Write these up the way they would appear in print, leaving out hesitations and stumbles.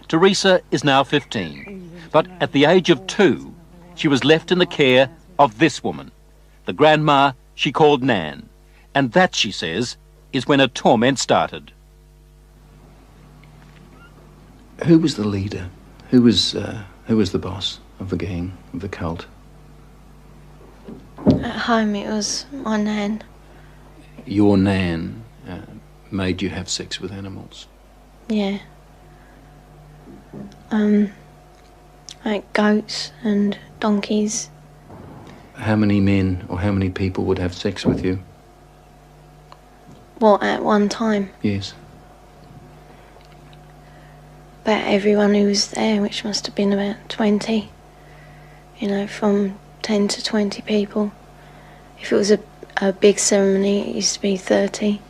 Teresa is now 15, but at the age of 2, she was left in the care of this woman, the grandma she called Nan, and that, she says, is when her torment started. Who was the leader? Who was the boss of the gang, of the cult? At home it was my Nan. Your Nan made you have sex with animals? Yeah. Like goats and donkeys. How many men or how many people would have sex with you? What, at one time? Yes. About everyone who was there, which must have been about 20. You know, from 10 to 20 people. If it was a big ceremony, it used to be 30.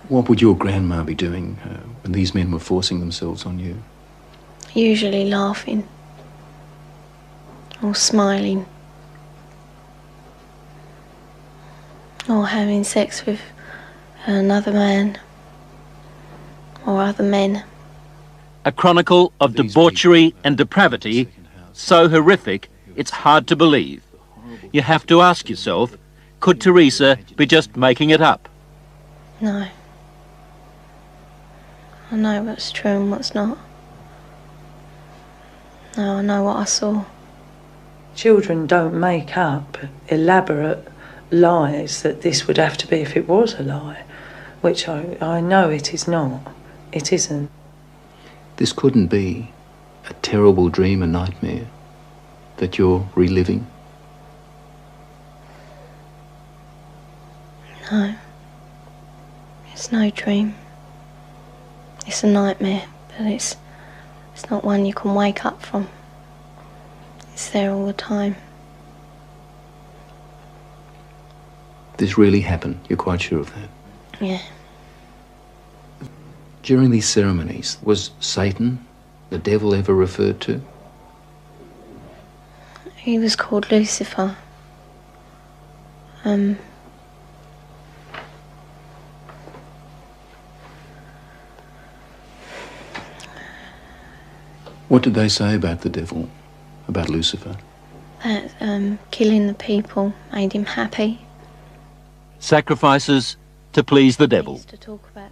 What would your grandma be doing when these men were forcing themselves on you? Usually laughing. Or smiling. Or having sex with another man. Or other men. A chronicle of debauchery and depravity so horrific it's hard to believe. You have to ask yourself, could Teresa be just making it up? No. I know what's true and what's not. No, I know what I saw. Children don't make up elaborate lies that this would have to be if it was a lie, which I know it is not. It isn't. This couldn't be a terrible dream, a nightmare that you're reliving? No. It's no dream. It's a nightmare, but it's not one you can wake up from. It's there all the time. This really happened? You're quite sure of that? Yeah. During these ceremonies, was Satan, the devil, ever referred to? He was called Lucifer. What did they say about the devil, about Lucifer? That killing the people made him happy. Sacrifices to please the devil.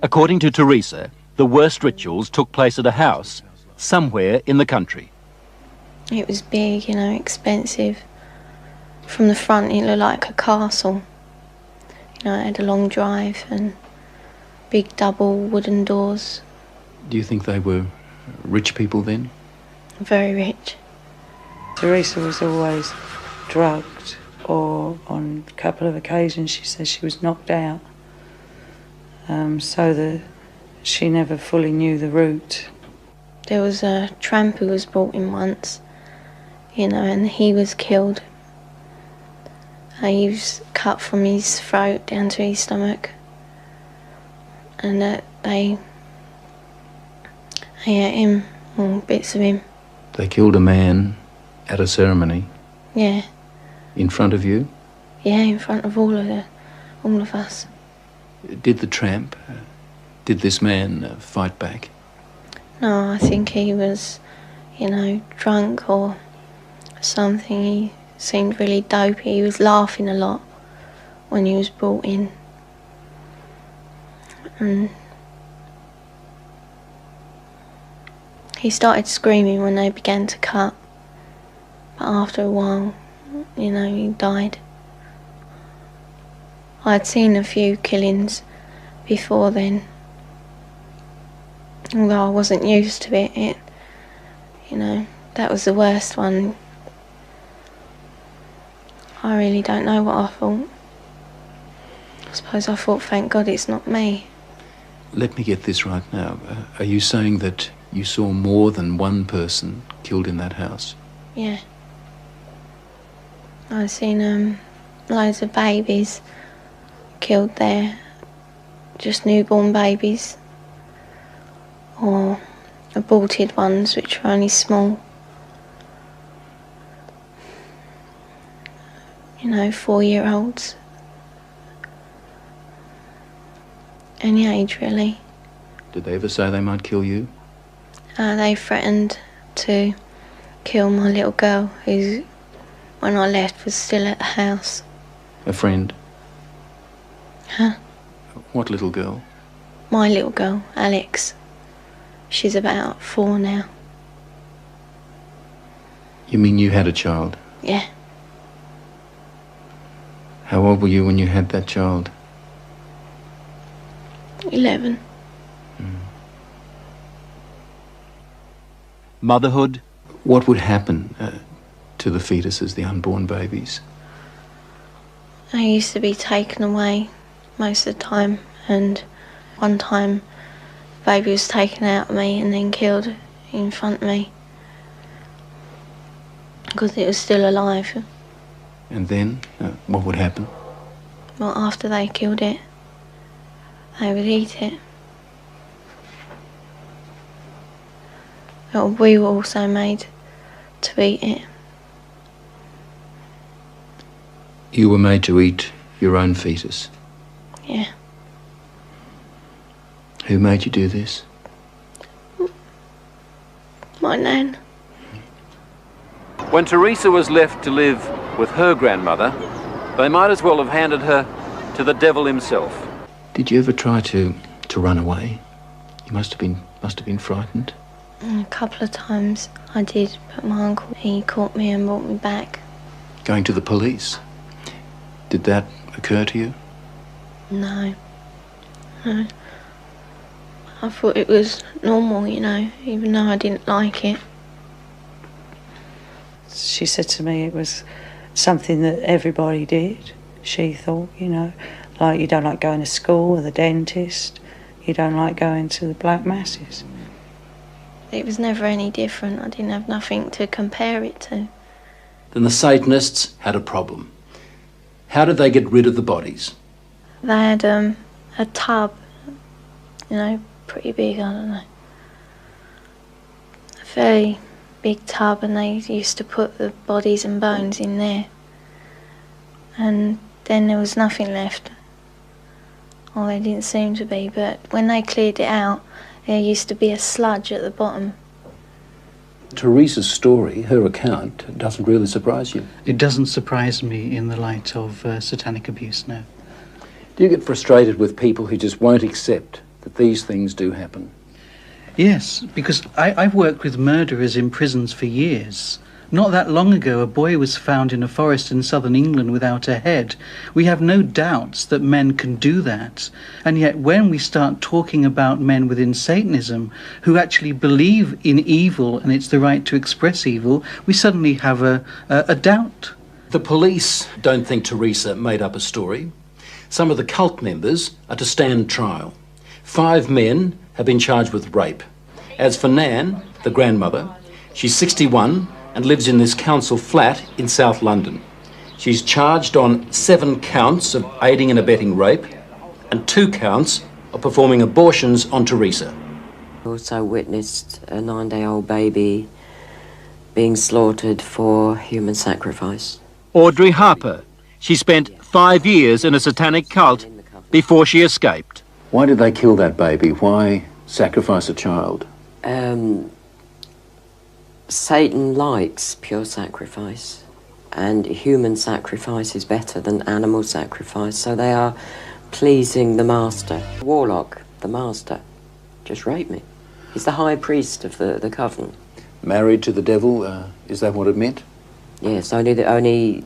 According to Teresa, the worst rituals took place at a house somewhere in the country. It was big, you know, expensive. From the front it looked like a castle. You know, it had a long drive and big double wooden doors. Do you think they were rich people then? Very rich. Teresa was always drugged, or on a couple of occasions she says she was knocked out. So that she never fully knew the route. There was a tramp who was brought in once, you know, and he was killed. He was cut from his throat down to his stomach. And they ate him, or bits of him. They killed a man at a ceremony? Yeah. In front of you? Yeah, in front of all of us. Did the tramp, did this man fight back? No, I think he was, you know, drunk or something. He seemed really dopey. He was laughing a lot when he was brought in. And he started screaming when they began to cut. But after a while, you know, he died. I'd seen a few killings before then. Although I wasn't used to it, you know, that was the worst one. I really don't know what I thought. I suppose I thought, thank God it's not me. Let me get this right now. Are you saying that you saw more than one person killed in that house? Yeah. I've seen loads of babies killed there. Just newborn babies. Or aborted ones, which were only small. You know, 4-year-olds. Any age, really. Did they ever say they might kill you? They threatened to kill my little girl, who, when I left, was still at the house. A friend? Huh? What little girl? My little girl, Alex. She's about 4 now. You mean you had a child? Yeah. How old were you when you had that child? 11. Motherhood? What would happen to the fetuses, the unborn babies? I used to be taken away most of the time, and one time the baby was taken out of me and then killed in front of me because it was still alive. And then, what would happen? Well, after they killed it, they would eat it. But we were also made to eat it. You were made to eat your own fetus? Yeah. Who made you do this? My nan. When Teresa was left to live with her grandmother, they might as well have handed her to the devil himself. Did you ever try to run away? You must have been frightened. A couple of times I did, but my uncle, he caught me and brought me back. Going to the police? Did that occur to you? No. No. I thought it was normal, you know, even though I didn't like it. She said to me it was something that everybody did, she thought, you know, like you don't like going to school or the dentist, you don't like going to the black masses. It was never any different. I didn't have nothing to compare it to. Then the Satanists had a problem. How did they get rid of the bodies? They had a tub, you know, pretty big, I don't know. A very big tub, and they used to put the bodies and bones in there. And then there was nothing left. Or there didn't seem to be, but when they cleared it out, there used to be a sludge at the bottom. Teresa's story, her account, doesn't really surprise you. It doesn't surprise me in the light of satanic abuse, no. Do you get frustrated with people who just won't accept that these things do happen? Yes, because I've worked with murderers in prisons for years. Not that long ago, a boy was found in a forest in southern England without a head. We have no doubts that men can do that. And yet when we start talking about men within Satanism who actually believe in evil and it's the right to express evil, we suddenly have a doubt. The police don't think Teresa made up a story. Some of the cult members are to stand trial. 5 men have been charged with rape. As for Nan, the grandmother, she's 61 and lives in this council flat in South London. She's charged on 7 counts of aiding and abetting rape and 2 counts of performing abortions on Teresa. Also witnessed a 9-day-old baby being slaughtered for human sacrifice. Audrey Harper. She spent 5 years in a satanic cult before she escaped. Why did they kill that baby? Why sacrifice a child? Satan likes pure sacrifice, and human sacrifice is better than animal sacrifice, so they are pleasing the master. Warlock, the master, just raped me. He's the high priest of the coven. Married to the devil, is that what it meant? Yes, only,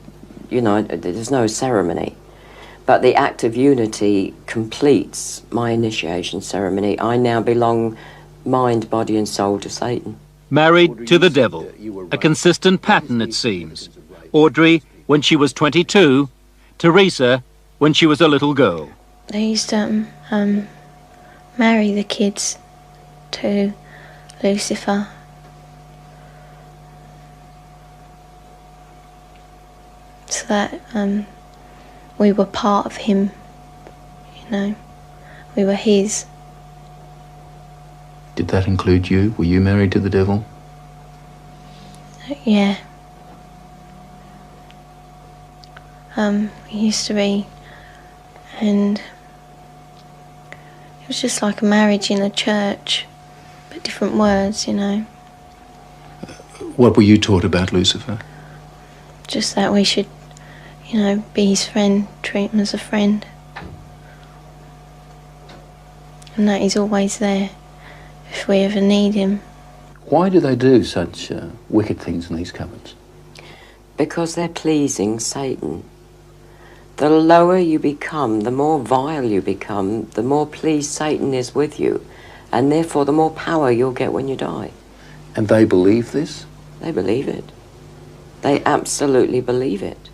you know, there's no ceremony. But the act of unity completes my initiation ceremony. I now belong mind, body and soul to Satan. Married to the devil. A consistent pattern, it seems. Audrey when she was 22, Teresa when she was a little girl. They used to marry the kids to Lucifer. So that we were part of him, you know. We were his. Did that include you? Were you married to the devil? Yeah. We used to be, and it was just like a marriage in a church, but different words, you know. What were you taught about Lucifer? Just that we should, you know, be his friend, treat him as a friend. And that he's always there if we ever need him. Why do they do such wicked things in these cupboards? Because they're pleasing Satan. The lower you become, the more vile you become, the more pleased Satan is with you, and therefore the more power you'll get when you die. And they believe this? They believe it. They absolutely believe it.